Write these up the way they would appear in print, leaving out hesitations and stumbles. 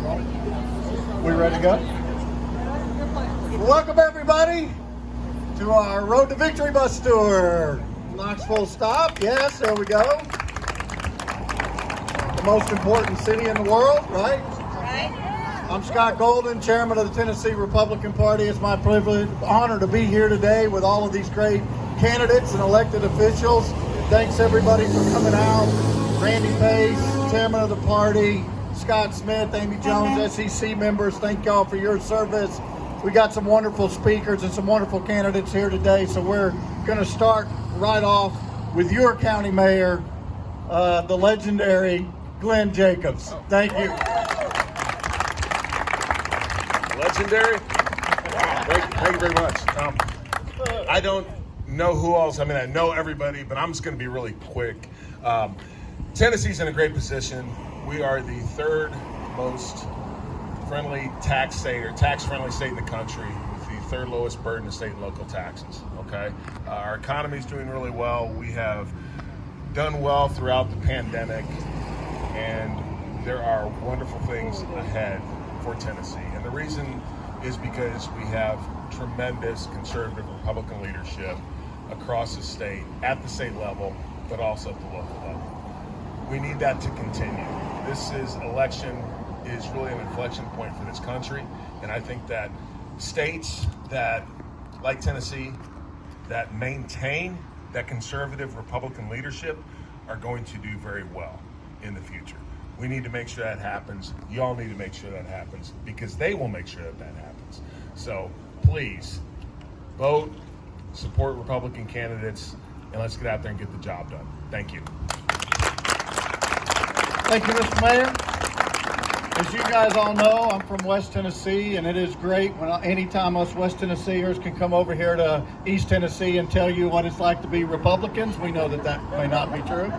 We ready to go? Welcome everybody to our Road to Victory bus tour. Knoxville stop. Yes, there we go. The most important city in the world, right? Right. I'm Scott Golden, chairman of the Tennessee Republican Party. It's my privilege, honor to be here today with all of these great candidates and elected officials. Thanks everybody for coming out. Randy Pace, chairman of the party, Scott Smith, Amy Jones, SEC members, thank y'all for your service. We got some wonderful speakers and some wonderful candidates here today, so we're going to start right off with your county mayor, the legendary Glenn Jacobs. Thank you. Legendary? Thank you very much. I don't know who else. I mean, I know everybody, but I'm just going to be really quick. Tennessee's in a great position. We are the third most friendly tax-friendly state in the country, with the third lowest burden of state and local taxes. Okay, our economy is doing really well. We have done well throughout the pandemic, and there are wonderful things ahead for Tennessee. And the reason is because we have tremendous conservative Republican leadership across the state, at the state level, but also at the local level. We need that to continue. This election is really an inflection point for this country, and I think that states that, like Tennessee, that maintain that conservative Republican leadership are going to do very well in the future. We need to make sure that happens. Y'all need to make sure that happens, because they will make sure that that happens. So please vote, support Republican candidates, and let's get out there and get the job done. Thank you. Thank you, Mr. Mayor. As you guys all know, I'm from West Tennessee, and it is great when anytime us West Tennesseers can come over here to East Tennessee and tell you what it's like to be Republicans. We know that that may not be true.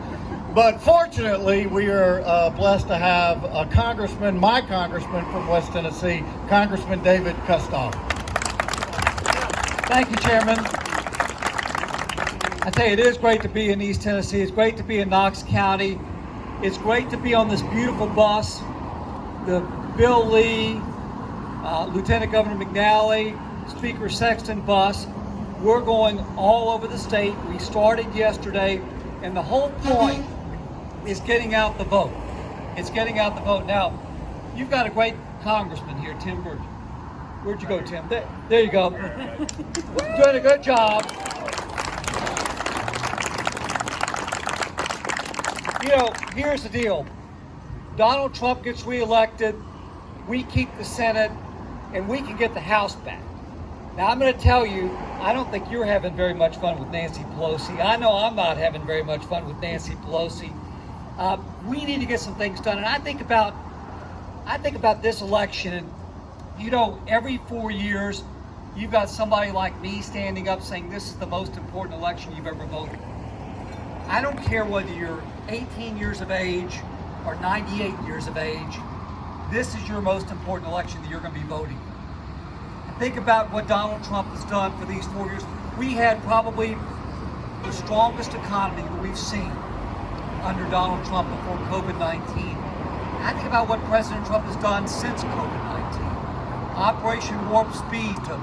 But fortunately, we are blessed to have a congressman, my congressman from West Tennessee, Congressman David Kustoff. Thank you, Chairman. I tell you, it is great to be in East Tennessee. It's great to be in Knox County. It's great to be on this beautiful bus, the Bill Lee, Lieutenant Governor McNally, Speaker Sexton bus. We're going all over the state. We started yesterday, and the whole point is getting out the vote. It's getting out the vote. Now, you've got a great congressman here, Tim Burchett. Where'd you go, Tim? There you go. Doing a good job. You know, here's the deal. Donald Trump gets reelected, we keep the Senate, and we can get the House back. Now, I'm going to tell you, I don't think you're having very much fun with Nancy Pelosi. I know I'm not having very much fun with Nancy Pelosi. We need to get some things done, and I think about this election, and you know, every 4 years, you've got somebody like me standing up saying this is the most important election you've ever voted. I don't care whether you're 18 years of age or 98 years of age, this is your most important election that you're going to be voting. Think about what Donald Trump has done for these 4 years. We had probably the strongest economy that we've seen under Donald Trump before COVID-19. I think about what President Trump has done since COVID-19. Operation Warp Speed to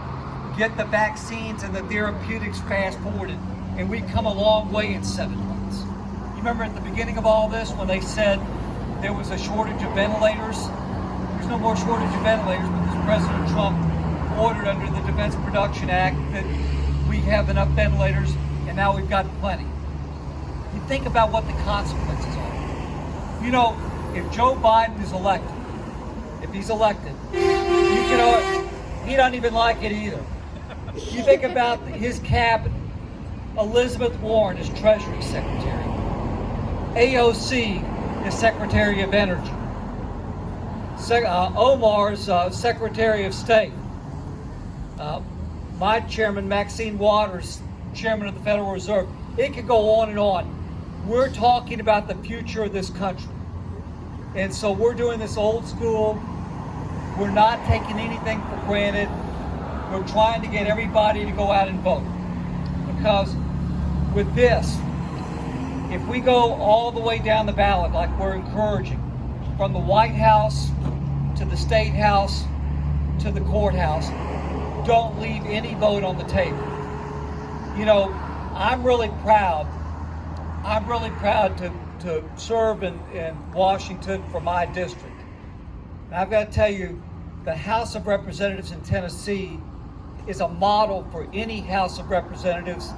get the vaccines and the therapeutics fast forwarded, and we've come a long way in 7 months. You remember at the beginning of all this when they said there was a shortage of ventilators? There's no more shortage of ventilators because President Trump ordered under the Defense Production Act that we have enough ventilators, and now we've got plenty. You think about what the consequences are. You know, if Joe Biden is elected, if he's elected, you know, he doesn't even like it either. You think about his cabinet. Elizabeth Warren is Treasury Secretary. AOC is Secretary of Energy. Omar's Secretary of State. My chairman, Maxine Waters, Chairman of the Federal Reserve. It could go on and on. We're talking about the future of this country. And so we're doing this old school. We're not taking anything for granted. We're trying to get everybody to go out and vote. Because with this, if we go all the way down the ballot like we're encouraging, from the White House to the State House, to the courthouse. Don't leave any vote on the table. You know, I'm really proud to serve in Washington for my district. And I've got to tell you, the House of Representatives in Tennessee is a model for any House of Representatives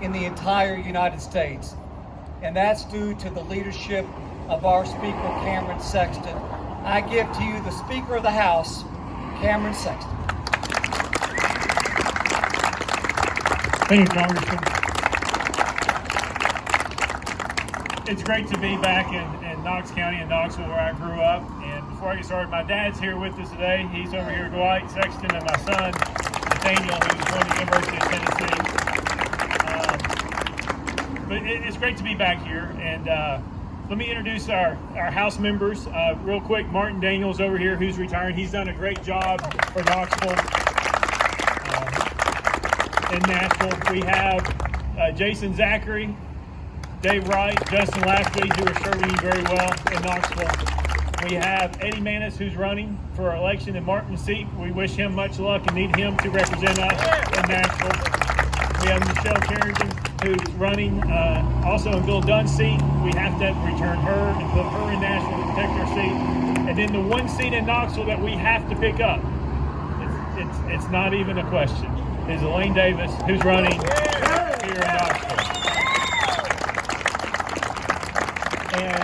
in the entire United States. And that's due to the leadership of our Speaker, Cameron Sexton. I give to you the Speaker of the House, Cameron Sexton. Thank you, Congressman. It's great to be back in Knox County in Knoxville, where I grew up. And before I get started, my dad's here with us today. He's over here, Dwight Sexton, and my son, Nathaniel, who's going to the University of Tennessee. But it's great to be back here. And let me introduce our House members real quick. Martin Daniels over here, who's retiring. He's done a great job for Knoxville in Nashville. We have Jason Zachary, Dave Wright, Justin Lafley, who are serving you very well in Knoxville. We have Eddie Manis, who's running for our election in Martin's seat. We wish him much luck and need him to represent us in Nashville. We have Michelle Carrington, who's running also in Bill Dunn's seat. We have to return her and put her in Nashville to protect our seat. And then the one seat in Knoxville that we have to pick up, it's not even a question, is Elaine Davis, who's running here in Knoxville. And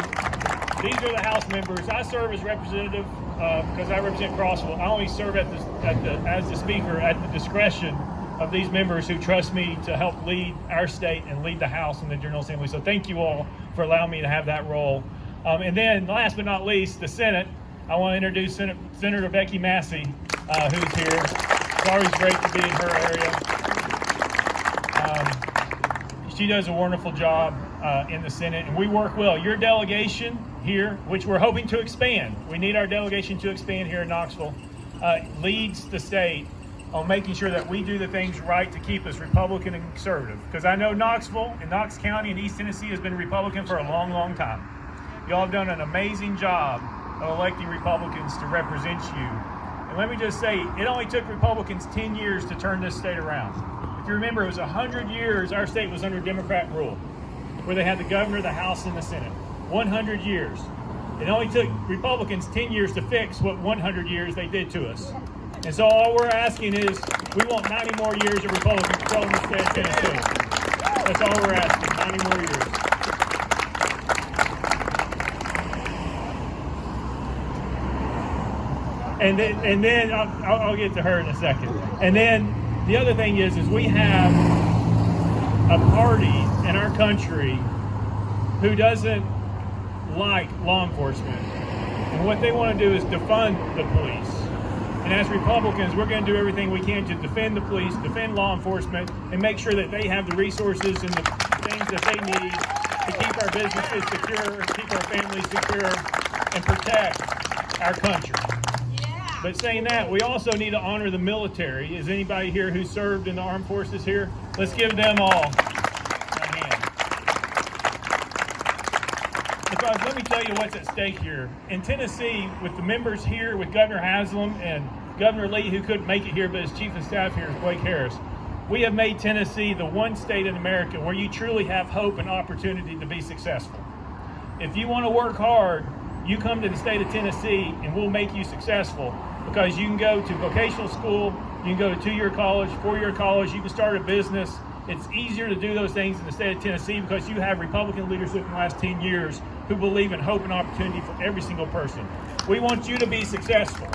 these are the House members. I serve as representative because I represent Crossville. I only serve as the Speaker at the discretion of these members who trust me to help lead our state and lead the House and the General Assembly. So thank you all for allowing me to have that role. And then last but not least, the Senate. I want to introduce Senator Becky Massey, who's here. It's always great to be in her area. She does a wonderful job in the Senate, and we work well. Your delegation here, which we're hoping to expand, we need our delegation to expand here in Knoxville, leads the state on making sure that we do the things right to keep us Republican and conservative. Because I know Knoxville and Knox County and East Tennessee has been Republican for a long, long time. Y'all have done an amazing job of electing Republicans to represent you. And let me just say, it only took Republicans 10 years to turn this state around. If you remember, it was 100 years our state was under Democrat rule, where they had the governor, the House, and the Senate. 100 years. It only took Republicans 10 years to fix what 100 years they did to us. And so all we're asking is, we want 90 more years of Republican control in the state of Tennessee. That's all we're asking, 90 more years. And then I'll get to her in a second. And then the other thing is we have a party in our country who doesn't like law enforcement. And what they want to do is defund the police. And as Republicans, we're going to do everything we can to defend the police, defend law enforcement, and make sure that they have the resources and the things that they need to keep our businesses secure, keep our families secure, and protect our country. Yeah. But saying that, we also need to honor the military. Is anybody here who served in the armed forces here? Let's give them all a hand. Because let me tell you what's at stake here. In Tennessee, with the members here, with Governor Haslam and Governor Lee, who couldn't make it here, but his chief of staff here is Blake Harris, we have made Tennessee the one state in America where you truly have hope and opportunity to be successful. If you want to work hard, you come to the state of Tennessee and we'll make you successful, because you can go to vocational school, you can go to 2-year college, 4-year college, you can start a business. It's easier to do those things in the state of Tennessee because you have Republican leadership in the last 10 years who believe in hope and opportunity for every single person. We want you to be successful.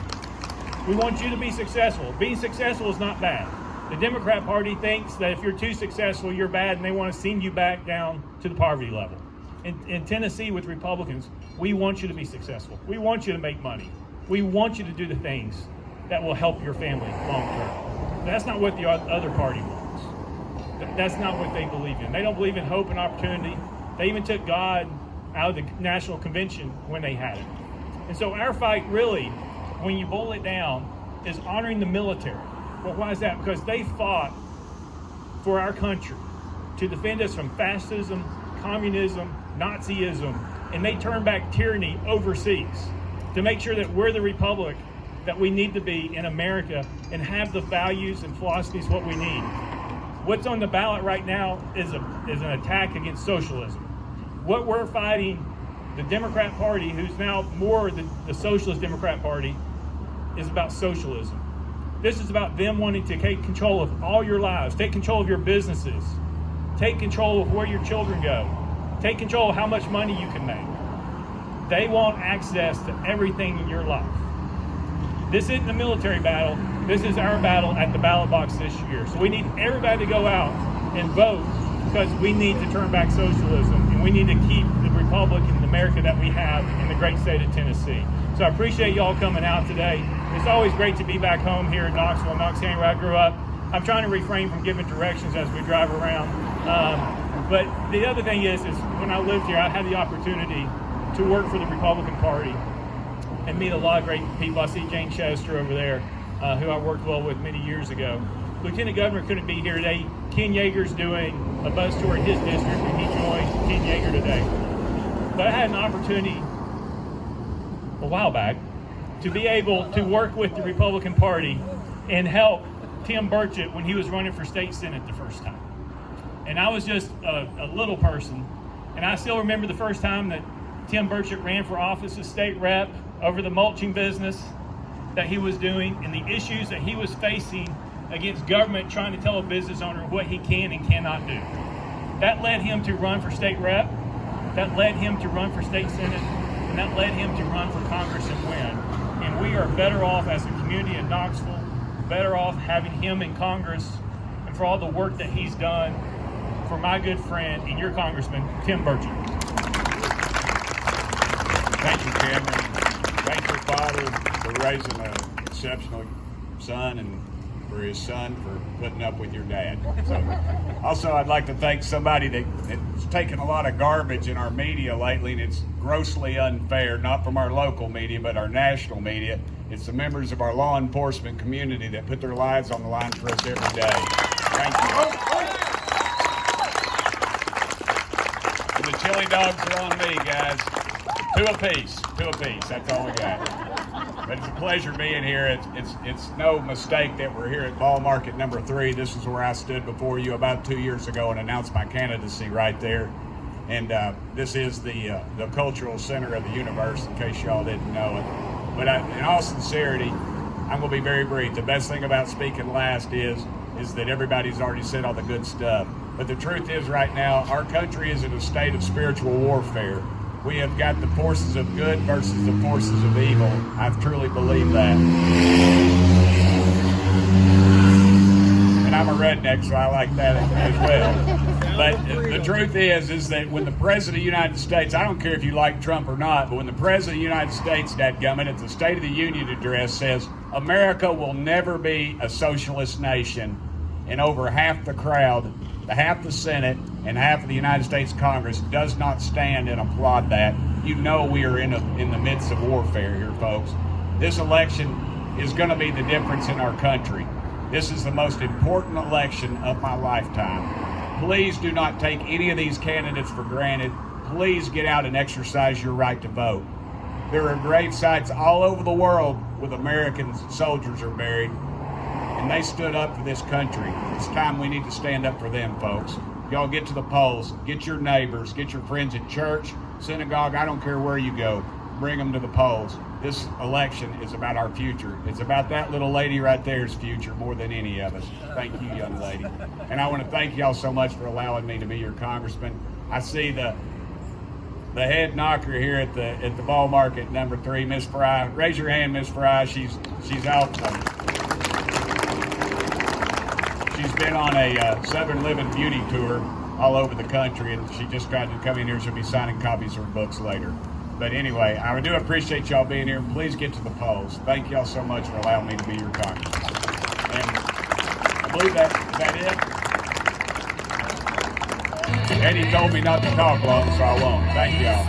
We want you to be successful. Being successful is not bad. The Democrat Party thinks that if you're too successful, you're bad, and they want to send you back down to the poverty level. In Tennessee, with Republicans, we want you to be successful. We want you to make money. We want you to do the things that will help your family long term. That's not what the other party wants. That's not what they believe in. They don't believe in hope and opportunity. They even took God out of the National Convention when they had it. And so our fight really, when you boil it down, is honoring the military. Well, why is that? Because they fought for our country to defend us from fascism, communism, Nazism, and they turned back tyranny overseas. to make sure that we're the republic that we need to be in America and have the values and philosophies what we need. What's on the ballot right now is an attack against socialism. What we're fighting, the Democrat Party, who's now more the Socialist Democrat Party, is about socialism. This is about them wanting to take control of all your lives, take control of your businesses, take control of where your children go, take control of how much money you can make. They want access to everything in your life. This isn't a military battle. This is our battle at the ballot box this year. So we need everybody to go out and vote, because we need to turn back socialism, and we need to keep the republic and America that we have in the great state of Tennessee. So I appreciate y'all coming out today. It's always great to be back home here in Knoxville, Knox County, where I grew up. I'm trying to refrain from giving directions as we drive around. But the other thing is when I lived here, I had the opportunity to work for the Republican Party and meet a lot of great people. I see Jane Chester over there, who I worked well with many years ago. Lieutenant Governor couldn't be here today. Ken Yeager's doing a bus tour in his district, and he joined Ken Yeager today. But I had an opportunity a while back to be able to work with the Republican Party and help Tim Burchett when he was running for state senate the first time. And I was just a little person, and I still remember the first time that Tim Burchett ran for office as state rep over the mulching business that he was doing and the issues that he was facing against government trying to tell a business owner what he can and cannot do. That led him to run for state rep, that led him to run for state senate, and that led him to run for Congress and win. And we are better off as a community in Knoxville, better off having him in Congress, and for all the work that he's done for my good friend and your Congressman, Tim Burchett. Thank you, Cameron. Thank your father for raising an exceptional son, and for his son for putting up with your dad. So, also, I'd like to thank somebody that's taken a lot of garbage in our media lately, and it's grossly unfair, not from our local media, but our national media. It's the members of our law enforcement community that put their lives on the line for us every day. Thank you. And the chili dogs are on me, guys. Two apiece. That's all we got. But it's a pleasure being here. It's no mistake that we're here at Ball Market number 3. This is where I stood before you about 2 years ago and announced my candidacy right there. And this is the cultural center of the universe, in case y'all didn't know it. But in all sincerity, I'm going to be very brief. The best thing about speaking last is that everybody's already said all the good stuff. But the truth is, right now, our country is in a state of spiritual warfare. We have got the forces of good versus the forces of evil. I truly believe that. And I'm a redneck, so I like that as well. But the truth is that when the President of the United States, I don't care if you like Trump or not, but when the President of the United States, dadgummit, at the State of the Union address says, America will never be a socialist nation, and over half the crowd, half the Senate, and half of the United States Congress does not stand and applaud that, you know we are in the midst of warfare here, folks. This election is going to be the difference in our country. This is the most important election of my lifetime. Please do not take any of these candidates for granted. Please get out and exercise your right to vote. There are grave sites all over the world where American soldiers are buried, and they stood up for this country. It's time we need to stand up for them, folks. Y'all get to the polls, get your neighbors, get your friends at church, synagogue, I don't care where you go, bring them to the polls. This election is about our future. It's about that little lady right there's future more than any of us. Thank you, young lady. And I want to thank y'all so much for allowing me to be your congressman. I see the head knocker here at the Ball Market number 3, Miss Fry. Raise your hand, Miss Fry. She's out. She's been on a Southern Living Beauty tour all over the country, and she just got to come in here. She'll be signing copies of her books later. But anyway, I do appreciate y'all being here. Please get to the polls. Thank y'all so much for allowing me to be your congressman. And I believe is that it? Eddie told me not to talk long, so I won't. Thank y'all.